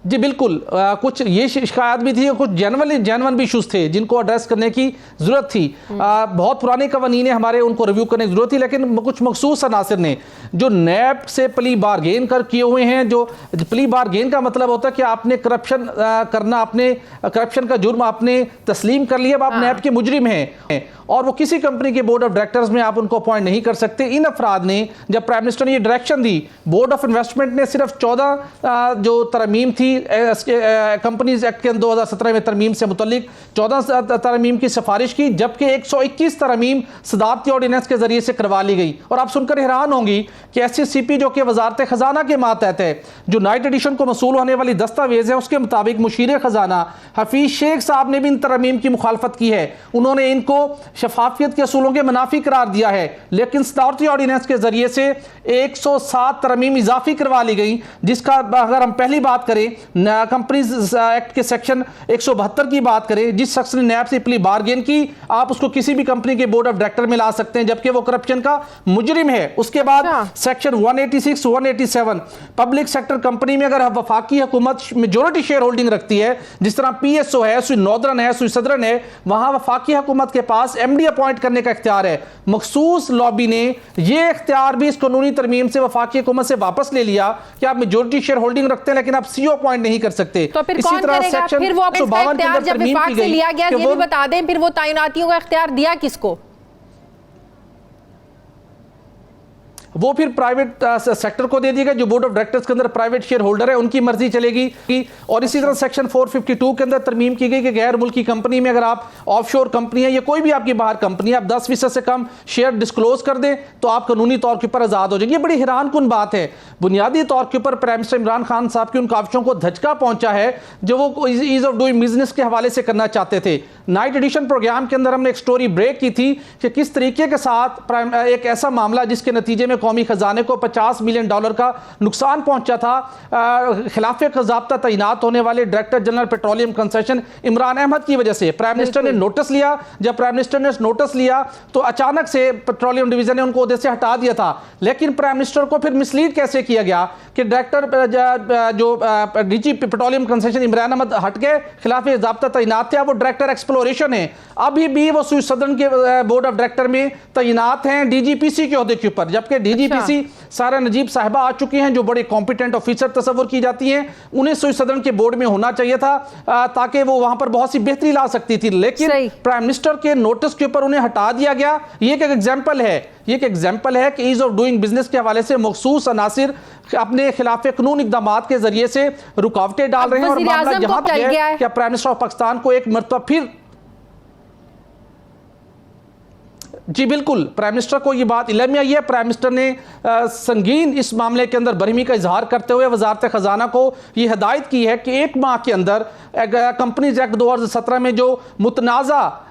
जी बिल्कुल, कुछ ये शिकायत भी थी, कुछ जेन्युइन भी इशूज़ थे जिनको एड्रेस करने की ज़रूरत थी। बहुत पुराने कवानीन हमारे, उनको रिव्यू करने की ज़रूरत थी, लेकिन कुछ मखसूस अनासर ने जो नैब से प्ली बारगेन कर किए हुए हैं, जो प्ली बारगेन का मतलब होता है कि आपने करप्शन करना, आपने करप्शन का जुर्म आपने तस्लीम कर लिया, अब आप नैब के मुजरिम हैं और वो किसी कंपनी के बोर्ड ऑफ डायरेक्टर्स में आप उनको अपॉइंट नहीं कर सकते। इन अफराद ने, जब प्राइम मिनिस्टर ने ये direction the, board of investment ने सिर्फ 14 जो तरमीम थी कंपनीज एक्ट के 2017 में तरमीम से मुतल्लिक 14 तरमीम की सिफारिश की, जबकि 121 तरमीम सदारती ऑर्डिनेंस के जरिए से करवा ली गई। और आप सुनकर हैरान होंगी कि SCCP जो कि वजारत खजाना के मातहत है, जो नाइट एडिशन को मसूल होने वाली दस्तावेज है, उसके मुताबिक मुशीर खजाना हफीज शेख साहब ने भी इन तरमीम की मुखालफत की है। उन्होंने इनको शफाफियत के असूलों के मुनाफी करार दिया है, लेकिन सदारती ऑर्डिनेंस के जरिए से 107 तरमीम इजाफी करवा ली गई, जिसका अगर हम पहली बात करें कंपनीज एक्ट के सेक्शन 172 की बात करें, जिस शख्स ने नैब से प्ली बारगेन की, आप उसको किसी भी कंपनी के बोर्ड ऑफ डायरेक्टर में ला सकते हैं, जबकि वो करप्शन का मुजरिम है। उसके बाद सेक्शन 186, 187 पब्लिक सेक्टर कंपनी में अगर वफाकी हुकूमत मेजोरिटी शेयर होल्डिंग रखती है, जिस तरह PSO है, सुई नॉर्दर्न है, सुई सदर्न है, वहां वफाकी हुकूमत के पास MD अपॉइंट करने का इख्तियार है। मखसूस लॉबी ने यह इख्तियार भी इस कानूनी तरमीम से वफाकी हुकूमत से वापस ले लिया कि आप मेजोरिटी शेयर होल्डिंग रखते हैं लेकिन आप CO अपॉइंट नहीं कर सकते। तो फिर कौन करेगा? फिर वो इख्तियार जब विफाक से लिया गया, ये भी बता दें, फिर वो तैनातियों का इख्तियार दिया किसको? वो फिर प्राइवेट सेक्टर को दे दिएगा, जो बोर्ड ऑफ डायरेक्टर्स के अंदर प्राइवेट शेयर होल्डर है उनकी मर्जी चलेगी। और इसी तरह सेक्शन 452 के अंदर तरमीम की गई कि गैर मुल्की कंपनी में अगर आप ऑफशोर कंपनी है या कोई भी आपकी बाहर कंपनी है, आप 10% से कम शेयर डिस्क्लोज कर दें तो आप कानूनी तौर के ऊपर आजाद हो जाएंगे। ये बड़ी हैरान कुन बात है। बुनियादी तौर के ऊपर प्राइम मिनिस्टर इमरान खान साहब की उन काविशों को धचका पहुंचा है जो वो ईज ऑफ डूइंग बिजनेस के हवाले से करना चाहते थे। नाइट एडिशन प्रोग्राम के अंदर हमने एक स्टोरी ब्रेक की थी कि किस तरीके के साथ एक ऐसा मामला जिसके नतीजे में कौमी खजाने को $50 मिलियन का नुकसान पहुंचा था, खिलाफ ज़ाब्ता तैनात होने वाले director general petroleum concession Imran Ahmad की वजह से प्राइम मिनिस्टर ने नोटिस लिया। जब प्राइम मिनिस्टर ने नोटिस लिया तो अचानक से पेट्रोलियम डिवीजन ने उनको ओहदे से हटा दिया था। लेकिन प्राइम मिनिस्टर को फिर मिसलीड कैसे किया गया कि डायरेक्टर जो DG petroleum concession Imran Ahmad हट गए, खिलाफ ज़ाब्ता तैनात थे, अब वो डायरेक्टर एक्सप्लोरेशन है। अभी भी वो स्विस सदर्न के बोर्ड ऑफ डायरेक्टर में तैनात हैं डीजीपीसी के ओहदे के ऊपर, जबकि डीजीपीसी सारा नजीब साहिबा आ चुकी हैं जो बड़े कॉम्पिटेंट ऑफिसर तस्वर की जाती हैं। उन्हें स्विस सदर्न के बोर्ड में होना चाहिए था ताकि वो वहां पर बहुत सी बेहतरी ला सकती थी, लेकिन प्राइम मिनिस्टर के नोटिस के ऊपर उन्हें हटा दिया गया। ये एक एग्जाम्पल है, ये एक एग्जाम्पल है कि ईज ऑफ डूइंग बिजनेस के हवाले से मखसूस अनासिर अपने खिलाफ कानून इकदाम के जरिए से रुकावटें डाल रहे हैं। और मामला यहां तक है कि प्राइम मिनिस्टर ऑफ पाकिस्तान को एक मरतबा फिर, जी बिल्कुल, प्राइम मिनिस्टर को ये बात इल्म में आई है। प्राइम मिनिस्टर ने संगीन इस मामले के अंदर बरहमी का इजहार करते हुए वजारत खजाना को ये हिदायत की है कि 1 माह के अंदर कंपनीज एक्ट 2017 में जो मुतनाज़ा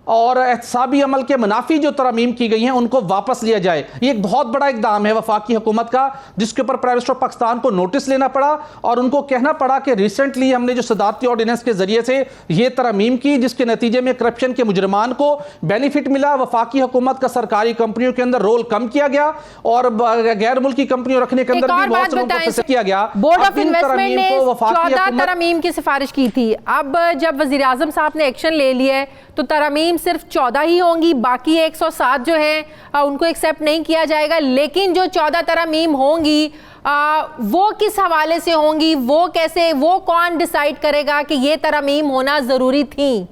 और एहतसाबी अमल के मुनाफी जो तरमीम की गई हैं उनको वापस लिया जाए। ये एक बहुत बड़ा इकदाम है वफाकी हुकूमत का, जिसके ऊपर प्राइम मिनिस्टर पाकिस्तान को नोटिस लेना पड़ा और उनको कहना पड़ा कि रिसेंटली हमने जो सदारती ऑर्डिनेंस के जरिए से ये तरमीम की जिसके नतीजे में करप्शन के मुजरमान को बेनिफिट मिला, वफाकी हुकूमत का सरकारी कंपनियों के अंदर रोल कम किया गया और गैर मुल्की कंपनियों रखने के अंदर भी बहुत लोगों को किया गया। बोर्ड ऑफ इन्वेस्टमेंट ने 14 तरमीम की सिफारिश की थी। अब जब वजीर आजम साहब ने एक्शन ले लिया है तो तरमीम सिर्फ 14 ही होंगी, बाकी 107 जो है उनको एक्सेप्ट नहीं किया जाएगा। लेकिन जो 14 तरमीम होंगी वो किस हवाले से होंगी, वो कैसे, वो कौन डिसाइड करेगा कि ये तरमीम होना जरूरी थी?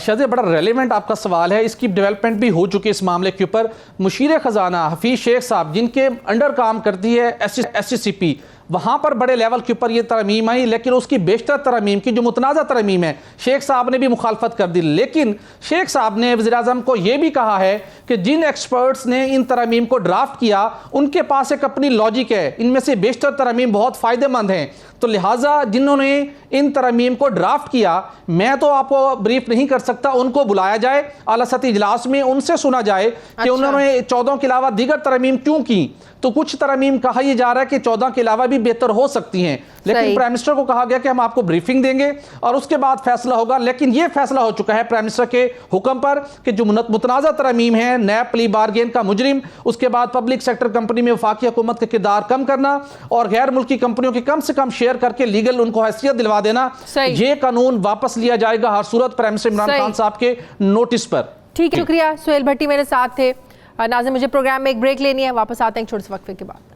शायद बड़ा रेलेवेंट आपका सवाल है, इसकी डेवलपमेंट भी हो चुकी है इस मामले के ऊपर। मुशीर खजाना हफीज शेख साहब जिनके अंडर काम करती है SCCP, वहाँ पर बड़े लेवल के ऊपर ये तरमीम आई, लेकिन उसकी बेशतर तरमीम की जो मुतनाज़ा तरमीम है शेख साहब ने भी मुखालफत कर दी। लेकिन शेख साहब ने वज़ीर आज़म को ये भी कहा है कि जिन एक्सपर्ट्स ने इन तरमीम को ड्राफ्ट किया उनके पास एक अपनी लॉजिक है, इनमें से बेशतर तरमीम बहुत फ़ायदेमंद हैं, तो लिहाजा जिन्होंने इन तरमीम को ड्राफ्ट किया मैं तो आपको ब्रीफ नहीं कर सकता, उनको बुलाया जाए आला सतही इजलास में, उनसे सुना जाए कि उन्होंने 14 के अलावा दीगर तरमीम क्यों की। तो कुछ तरमीम कहा यह जा रहा है कि 14 के अलावा भी बेहतर हो सकती हैं, लेकिन प्राइम मिनिस्टर को कहा गया कि हम आपको ब्रीफिंग देंगे और उसके बाद फैसला होगा। लेकिन यह फैसला हो चुका है प्राइम मिनिस्टर के हुक्म पर कि जो मुतनाज़ा तरमीम है, नैब प्ली बारगेन का मुजरिम, उसके बाद पब्लिक सेक्टर कंपनी में वफाकी हुकूमत का किरदार कम करना और गैर मुल्की कंपनियों के कम से कम शेयर करके लीगल उनको हैसियत दिलवा देना, ये कानून वापस लिया जाएगा हर सूरत प्राइम मिनिस्टर इमरान खान साहब के नोटिस पर। ठीक है, शुक्रिया। सुहेल भट्टी मेरे साथ थे। नाज़िम, मुझे प्रोग्राम में एक ब्रेक लेनी है, वापस आते हैं एक छोटे से वक्फे के बाद।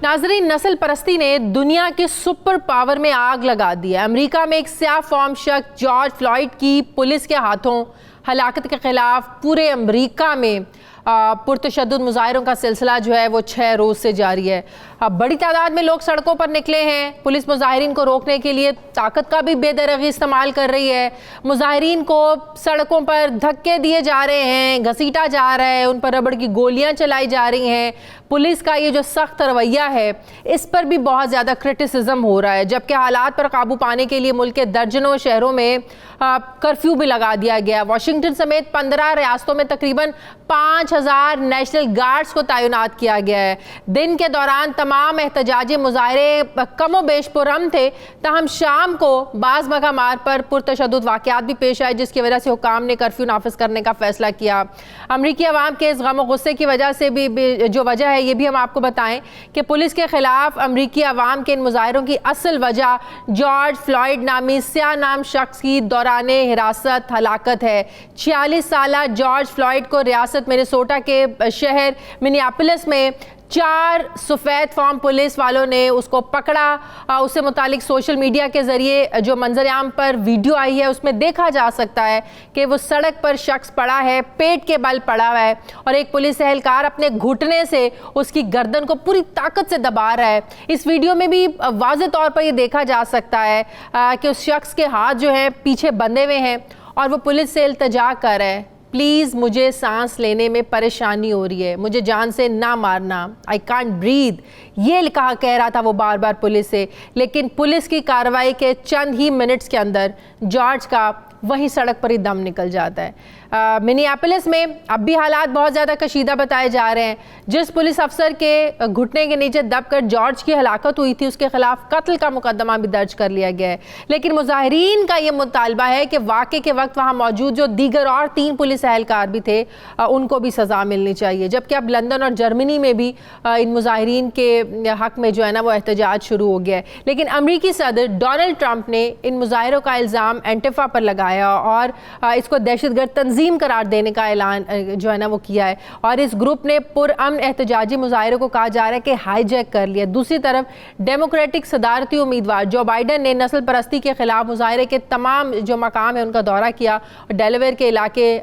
नाजरीन, नस्ल परस्ती ने दुनिया के सुपर पावर में आग लगा दी है। अमेरिका में एक स्याह फॉर्म शख्स जॉर्ज फ्लॉयड की पुलिस के हाथों हलाकत के खिलाफ पूरे अमेरिका में पुरतशद्दुद मुजाहिरों का सिलसिला जो है वो 6 रोज़ से जारी है। बड़ी तादाद में लोग सड़कों पर निकले हैं। पुलिस मुजाहिरीन को रोकने के लिए ताकत का भी बेदरगी इस्तेमाल कर रही है। मुजाहिरीन को सड़कों पर धक्के दिए जा रहे हैं, घसीटा जा रहा है, उन पर रबड़ की गोलियां चलाई जा रही हैं। पुलिस का ये जो सख्त रवैया है इस पर भी बहुत ज़्यादा क्रिटिसिज्म हो रहा है, जबकि हालात पर काबू पाने के लिए मुल्क के दर्जनों शहरों में कर्फ्यू भी लगा दिया गया। वाशिंगटन समेत 15 रियासतों में तकरीबन 5000 नेशनल गार्ड्स को तैनात किया गया है। दिन के दौरान तमाम एहतजाजी मुजाहरे कमो बेश पुरअमन थे, ताहम शाम को बाज़ मकामात पर पुरतशद्दुद वाक़यात भी पेश आए, जिसकी वजह से हुकाम ने कर्फ्यू नाफिज करने का फैसला किया। अमरीकी अवाम के इस गम और गुस्से की वजह से भी जो वजह है ये भी हम आपको बताएं कि पुलिस के खिलाफ अमरीकी अवाम के इन मुजाहरों की असल वजह जॉर्ज फ्लॉयड नामी स्याह नाम शख्स की दौराने हिरासत हलाकत है। 46 साल जॉर्ज फ्लॉयड को रियासत मिनेसोटा के शहर मिनियापोलिस में 4 सफ़ेद फॉर्म पुलिस वालों ने उसको पकड़ा। उससे मुतालिक सोशल मीडिया के ज़रिए जो मंजर-ए-आम पर वीडियो आई है उसमें देखा जा सकता है कि वो सड़क पर शख्स पड़ा है, पेट के बल पड़ा हुआ है और एक पुलिस एहलकार अपने घुटने से उसकी गर्दन को पूरी ताकत से दबा रहा है। इस वीडियो में भी वाज़े तौर पर ये देखा जा सकता है कि उस शख्स के हाथ जो हैं पीछे बंधे हुए हैं और वो पुलिस से इल्तिजा कर रहा है, प्लीज़ मुझे सांस लेने में परेशानी हो रही है, मुझे जान से ना मारना, आई कांट ब्रीथ, ये कह रहा था वो बार बार पुलिस से। लेकिन पुलिस की कार्रवाई के चंद ही मिनट्स के अंदर जॉर्ज का वहीं सड़क पर ही दम निकल जाता है। मिनियापोलिस में अब भी हालात बहुत ज़्यादा कशीदा बताए जा रहे हैं। जिस पुलिस अफसर के घुटने के नीचे दबकर जॉर्ज की हलाकत हुई थी उसके खिलाफ कत्ल का मुकदमा भी दर्ज कर लिया गया है। लेकिन मुजाहिरीन का ये मुतालबा है कि वाक़े के वक्त वहाँ मौजूद जो दीगर और 3 पुलिस एहलकार भी थे उनको भी सज़ा मिलनी चाहिए। जबकि अब लंदन और जर्मनी में भी इन मुजाहिरीन के हक़ में जो है ना वो एहतजाज शुरू हो गया है। लेकिन अमरीकी सदर डोनाल्ड ट्रंप ने इन मुजाहिरों का इल्ज़ाम एंटिफा पर लगाया और इसको दहशतगर्द तंजीम करार देने का ऐलान जो है ना वो किया है। और इस ग्रुप ने पुरअमन एहतजाजी मुजाहिरों को कहा जा रहा है कि हाईजैक कर लिया। दूसरी तरफ डेमोक्रेटिक सदारती उम्मीदवार जो बाइडन ने नस्ल परस्ती के खिलाफ मुजाहिरे के तमाम जो मकाम है उनका दौरा किया और डेलावेयर के इलाके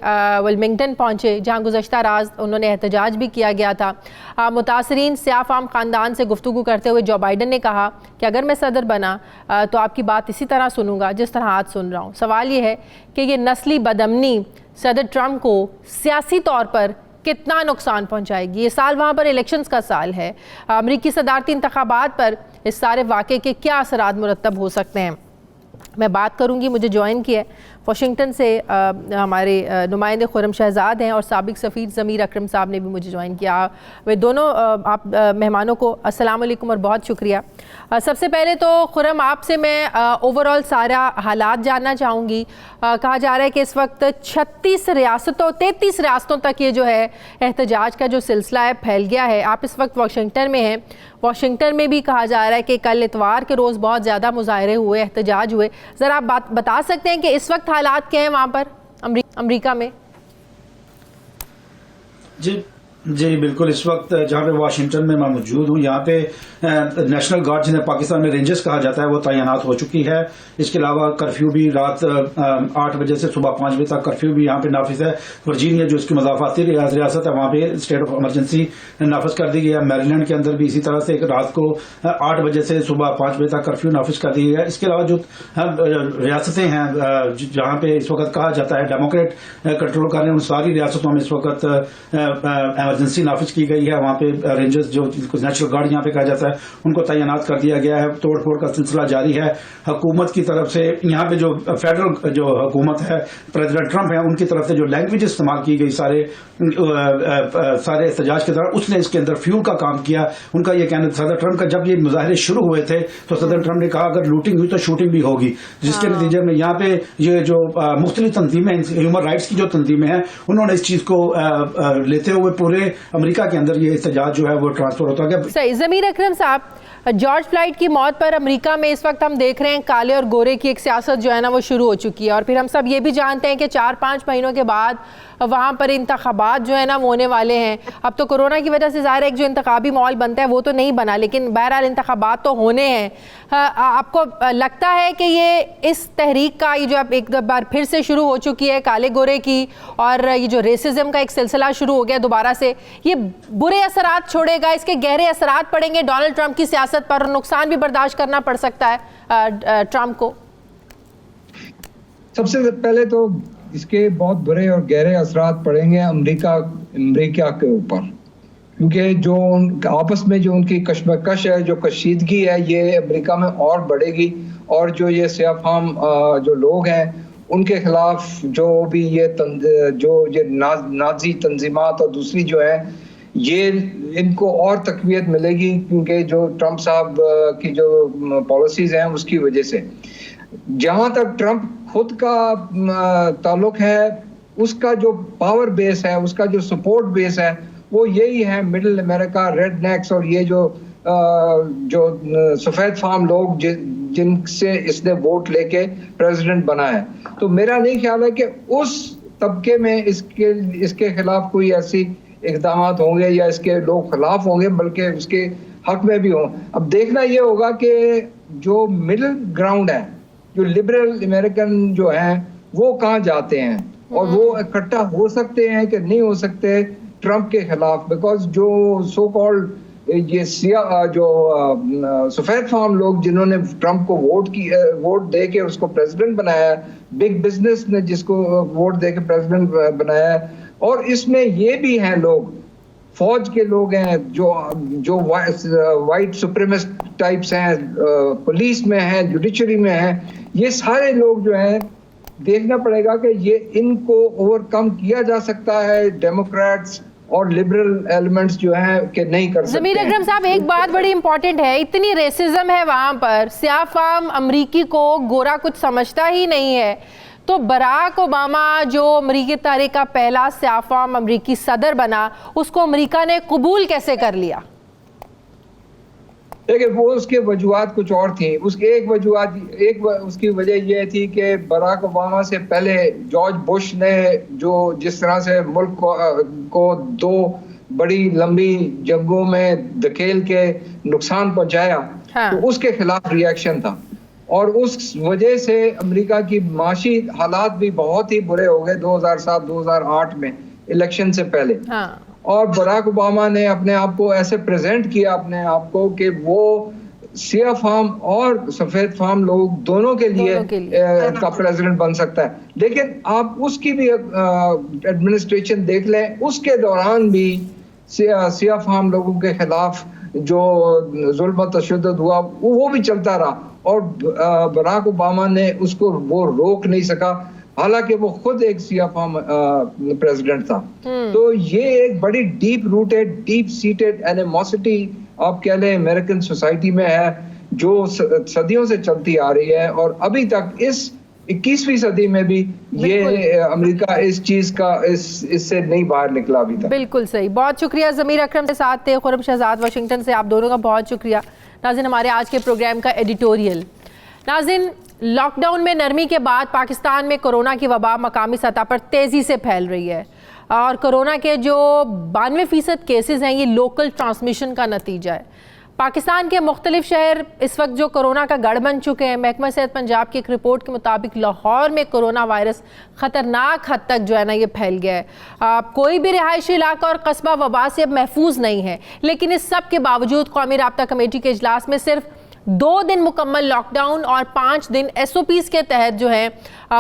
विल्मिंगटन पहुंचे जहां गुज़श्ता रात उन्होंने एहतजाज भी किया गया था। मुतासरीन स्याह फाम ख़ानदान से गुफ्तगू करते हुए जो बाइडन ने कहा कि अगर मैं सदर बना तो आपकी बात इसी तरह सुनूंगा जिस तरह आज सुन रहा हूँ। सवाल ये है कि ये नस्ली बदअमनी सदर ट्रंप को सियासी तौर पर कितना नुकसान पहुंचाएगी। ये साल वहाँ पर इलेक्शंस का साल है। अमरीकी सदारती इंतखाबात पर इस सारे वाक़े के क्या असरात मुरतब हो सकते हैं, मैं बात करूंगी। मुझे ज्वाइन किया है वाशिंगटन से हमारे नुमाइंदे खुर्रम शहजाद हैं और साबिक सफ़ीर ज़मीर अकरम साहब ने भी मुझे ज्वाइन किया। वे दोनों आप मेहमानों को अस्सलाम वालेकुम और बहुत शुक्रिया। सबसे पहले तो खुर्रम आपसे मैं ओवरऑल सारा हालात जानना चाहूँगी। कहा जा रहा है कि इस वक्त 33 रियासतों तक ये जो है एहतजाज का जो सिलसिला है फैल गया है। आप इस वक्त वाशिंगटन में हैं। वाशिंगटन में भी कहा जा रहा है कि कल इतवार के रोज़ बहुत ज़्यादा मुजाहरे हुए, एहतजाज हुए। ज़रा आप बता सकते हैं कि इस वक्त हालात क्या हैं वहाँ पर अमरीका में? जी बिल्कुल। इस वक्त जहाँ पे वाशिंगटन में मैं मौजूद हूँ, यहाँ पे नेशनल गार्ड जिन्हें पाकिस्तान में रेंजर्स कहा जाता है वो तैनात हो चुकी है। इसके अलावा कर्फ्यू भी रात 8 बजे से सुबह 5 बजे तक कर्फ्यू भी यहाँ पे नाफिज है। वर्जीनिया जो इसकी मज़ाफ़ाती रियासत है वहाँ पे स्टेट ऑफ इमरजेंसी नाफिज कर दी गई है। मैरीलैंड के अंदर भी इसी तरह से रात को 8 बजे से सुबह 5 बजे तक कर्फ्यू नाफिज कर दी गई है। इसके अलावा जो रियासतें हैं जहाँ पे इस वक्त कहा जाता है डेमोक्रेट कंट्रोल कर रहे हैं, उन सारी रियासतों में इस वक्त इमरजेंसी नाफिज की गई है। वहाँ पे रेंजर्स जो नेशनल गार्ड यहाँ पे कहा जाता है उनको तैनात कर दिया गया है। तोड़ फोड़ का सिलसिला जारी है। हुकूमत की तरफ से यहाँ पे जो फेडरल जो हुकूमत है, प्रेसिडेंट ट्रंप है, उनकी तरफ से जो लैंग्वेज इस्तेमाल की गई सारे एहतजाज के दौरान, उसने इसके अंदर फ्यूल का काम किया। उनका ये कहना, सदर ट्रंप का जब ये मुजाहरे शुरू हुए थे तो सदर ट्रंप ने कहा अगर लूटिंग हुई तो शूटिंग भी होगी, जिसके नतीजे में यहाँ पे ये जो मुख्तलिफ तंजीमें, ह्यूमन राइट्स की जो तंजीमें हैं, उन्होंने इस चीज को लेते हुए पूरे अमेरिका के अंदर ये एहतजाज जो है वो ट्रांसफर होता गया। सही। ज़मीर अकरम साहब, जॉर्ज फ्लॉयड की मौत पर अमेरिका में इस वक्त हम देख रहे हैं काले और गोरे की एक सियासत जो है ना वो शुरू हो चुकी है और फिर हम सब ये भी जानते हैं कि 4-5 महीनों के बाद वहाँ पर इंतखाबात जो है ना वो होने वाले हैं। अब तो कोरोना की वजह से ज़ाहिर है एक जो इंतखाबी माहौल बनता है वो तो नहीं बना, लेकिन बहरहाल इंतखाबात तो होने हैं। आपको लगता है कि ये इस तहरीक का ये जो अब एक बार फिर से शुरू हो चुकी है काले गोरे की और ये जो रेसिज्म का एक सिलसिला शुरू हो गया दोबारा से, ये बुरे असरात छोड़ेगा, इसके गहरे असरात पड़ेंगे डोनाल्ड ट्रंप की सियासत पर, नुकसान भी बर्दाश्त करना पड़ सकता है ट्रंप को? सबसे पहले तो इसके बहुत बुरे और गहरे असरात पड़ेंगे अमेरिका के ऊपर, क्योंकि जो आपस में जो उनकी कशमकश है, जो कशीदगी है, ये अमेरिका में और बढ़ेगी और जो ये सियाफाम जो लोग हैं उनके खिलाफ जो भी ये नाजी तंजीमात और दूसरी जो है ये इनको और तकवीत मिलेगी, क्योंकि जो ट्रंप साहब की जो पॉलिसीज हैं उसकी वजह से। जहां तक ट्रंप खुद का ताल्लुक है, उसका जो पावर बेस है, उसका जो सपोर्ट बेस है, वो यही है मिडिल अमेरिका, रेडनेक्स और ये जो सफ़ेद फार्म लोग जिनसे इसने वोट लेके प्रेसिडेंट बना है। तो मेरा नहीं ख्याल है कि उस तबके में इसके खिलाफ कोई ऐसी इकदाम होंगे या इसके लोग खिलाफ होंगे, बल्कि उसके हक में भी हों। अब देखना ये होगा कि जो मिडिल ग्राउंड है, जो लिबरल अमेरिकन जो हैं, वो कहाँ जाते हैं और वो इकट्ठा हो सकते हैं कि नहीं हो सकते ट्रंप के खिलाफ। बिकॉज जो सो कॉल्ड ये जो सफेद फार्म लोग जिन्होंने ट्रंप को वोट दे के उसको प्रेसिडेंट बनाया, बिग बिजनेस ने जिसको वोट दे के प्रेसिडेंट बनाया, और इसमें ये भी हैं लोग, फौज के लोग हैं जो वाइट सुप्रीमिस्ट टाइप्स हैं, पुलिस में हैं, जुडिशरी में हैं। ये सारे लोग जो हैं, देखना पड़ेगा कि ये इनको ओवरकम किया जा सकता है डेमोक्रेट्स और लिबरल एलिमेंट्स जो हैं कि नहीं कर सकते। ज़मीर अकरम साहब, एक बात बड़ी इंपॉर्टेंट है, इतनी रेसिज्म है वहाँ पर, स्याह फार्म अमरीकी को गोरा कुछ समझता ही नहीं है, तो बराक ओबामा जो अमरीकी तारीख का पहला स्याह फार्म अमरीकी सदर बना, उसको अमरीका ने कबूल कैसे कर लिया? देखिए, वो उसके वजूहात कुछ और थी। उसकी वजह यह थी कि बराक ओबामा से पहले जॉर्ज बुश ने जिस तरह से मुल्क को दो बड़ी लंबी जंगों में धकेल के नुकसान पहुंचाया, तो उसके खिलाफ रिएक्शन था, और उस वजह से अमेरिका की माशी हालात भी बहुत ही बुरे हो गए 2007-2008 में इलेक्शन से पहले। और बराक ओबामा ने अपने आप को ऐसे प्रेजेंट किया अपने आप को कि वो सिया फार्म और सफेद फार्म लोग दोनों के लिए का प्रेसिडेंट बन सकता है। लेकिन आप उसकी भी एडमिनिस्ट्रेशन देख लें, उसके दौरान भी सिया फार्म लोगों के खिलाफ जो जुल्म तशद्दुद हुआ वो भी चलता रहा, और बराक ओबामा ने उसको वो रोक नहीं सका, हालांकि वो खुद एक सिया फार्म प्रेसिडेंट था। तो ये एक बड़ी deep rooted, deep seated animosity आप कह लें अमेरिकन सोसाइटी में है, जो सदियों से चलती आ रही है, और अभी तक इस 21वीं सदी में भी ये अमेरिका इस चीज का इससे नहीं बाहर निकला अभी तक। बिल्कुल सही, बहुत शुक्रिया। ज़मीर अकरम के साथ थे, खुर्रम शहजाद वाशिंगटन से, आप दोनों का बहुत शुक्रिया। नाज़रीन, हमारे आज के प्रोग्राम का एडिटोरियल। नाज़रीन, लॉकडाउन में नरमी के बाद पाकिस्तान में कोरोना की वबा मकामी सतह पर तेज़ी से फैल रही है, और कोरोना के जो 92% केसेस हैं, ये लोकल ट्रांसमिशन का नतीजा है। पाकिस्तान के मुख्तलिफ शहर इस वक्त जो कोरोना का गढ़ बन चुके हैं। महकमा सेहत पंजाब की एक रिपोर्ट के मुताबिक लाहौर में कोरोना वायरस ख़तरनाक हद तक जो है ना ये फैल गया है। कोई भी रिहायशी इलाका और कस्बा वबा से अब महफूज नहीं है, लेकिन इस सब के बावजूद कौमी राब्ता कमेटी के इजलास में सिर्फ 2 दिन मुकम्मल लॉकडाउन और 5 दिन SOPs के तहत जो है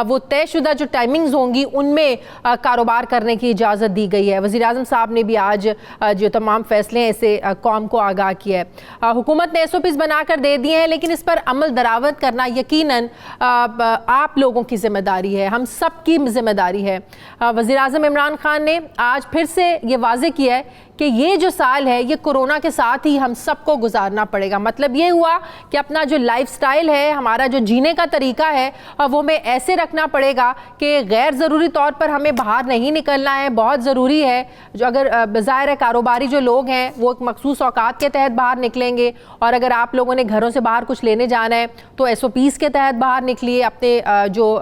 वो तयशुदा जो टाइमिंग्स होंगी उनमें कारोबार करने की इजाज़त दी गई है। वज़ीर-ए-आज़म साहब ने भी आज जो तमाम फैसले हैं इसे कौम को आगाह किया है। हुकूमत ने SOPs बनाकर दे दिए हैं, लेकिन इस पर अमल दरामद करना यकीनन आप लोगों की जिम्मेदारी है, हम सब की जिम्मेदारी है। वज़ीर-ए-आज़म इमरान खान ने आज फिर से ये वाज़े किया है कि ये जो साल है ये कोरोना के साथ ही हम सबको गुजारना पड़ेगा। मतलब ये हुआ कि अपना जो लाइफस्टाइल है, हमारा जो जीने का तरीका है, वो हमें ऐसे रखना पड़ेगा कि गैर ज़रूरी तौर पर हमें बाहर नहीं निकलना है। बहुत ज़रूरी है, जो अगर ज़ाहिर है कारोबारी जो लोग हैं वो एक मखसूस औकात के तहत बाहर निकलेंगे, और अगर आप लोगों ने घरों से बाहर कुछ लेने जाना है तो SOPs के तहत बाहर निकलिए, अपने जो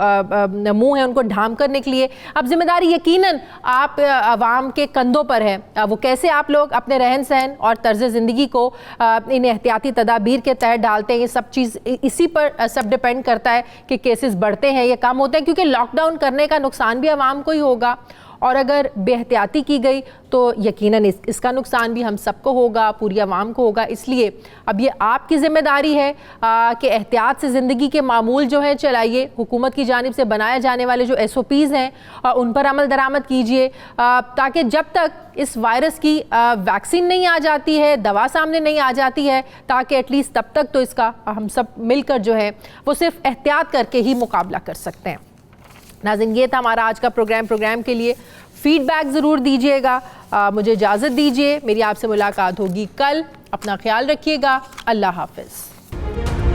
मुँह है उनको ढांप कर निकलिए। अब जिम्मेदारी यकीनन आप आवाम के कंधों पर है, वो कैसे आप लोग अपने रहन सहन और तर्ज ज़िंदगी को इन एहतियाती तदाबीर के तहत डालते हैं। ये सब चीज़ इसी पर सब डिपेंड करता है कि केसेस बढ़ते हैं या कम होते हैं, क्योंकि लॉकडाउन करने का नुकसान भी आवाम को ही होगा, और अगर बेहतियाती की गई तो यकीनन इसका नुकसान भी हम सबको होगा, पूरी आवाम को होगा। इसलिए अब ये आपकी ज़िम्मेदारी है कि एहतियात से ज़िंदगी के मामूल जो है चलाइए। हुकूमत की जानिब से बनाए जाने वाले जो SOPs हैं उन पर अमल दरामद कीजिए, ताकि जब तक इस वायरस की वैक्सीन नहीं आ जाती है, दवा सामने नहीं आ जाती है, ताकि एटलीस्ट तब तक तो इसका हम सब मिलकर जो है वो सिर्फ एहतियात करके ही मुकाबला कर सकते हैं। नाज़रीन, ये था हमारा आज का प्रोग्राम के लिए फीडबैक ज़रूर दीजिएगा। मुझे इजाज़त दीजिए, मेरी आपसे मुलाकात होगी कल। अपना ख्याल रखिएगा। अल्लाह हाफ़िज़।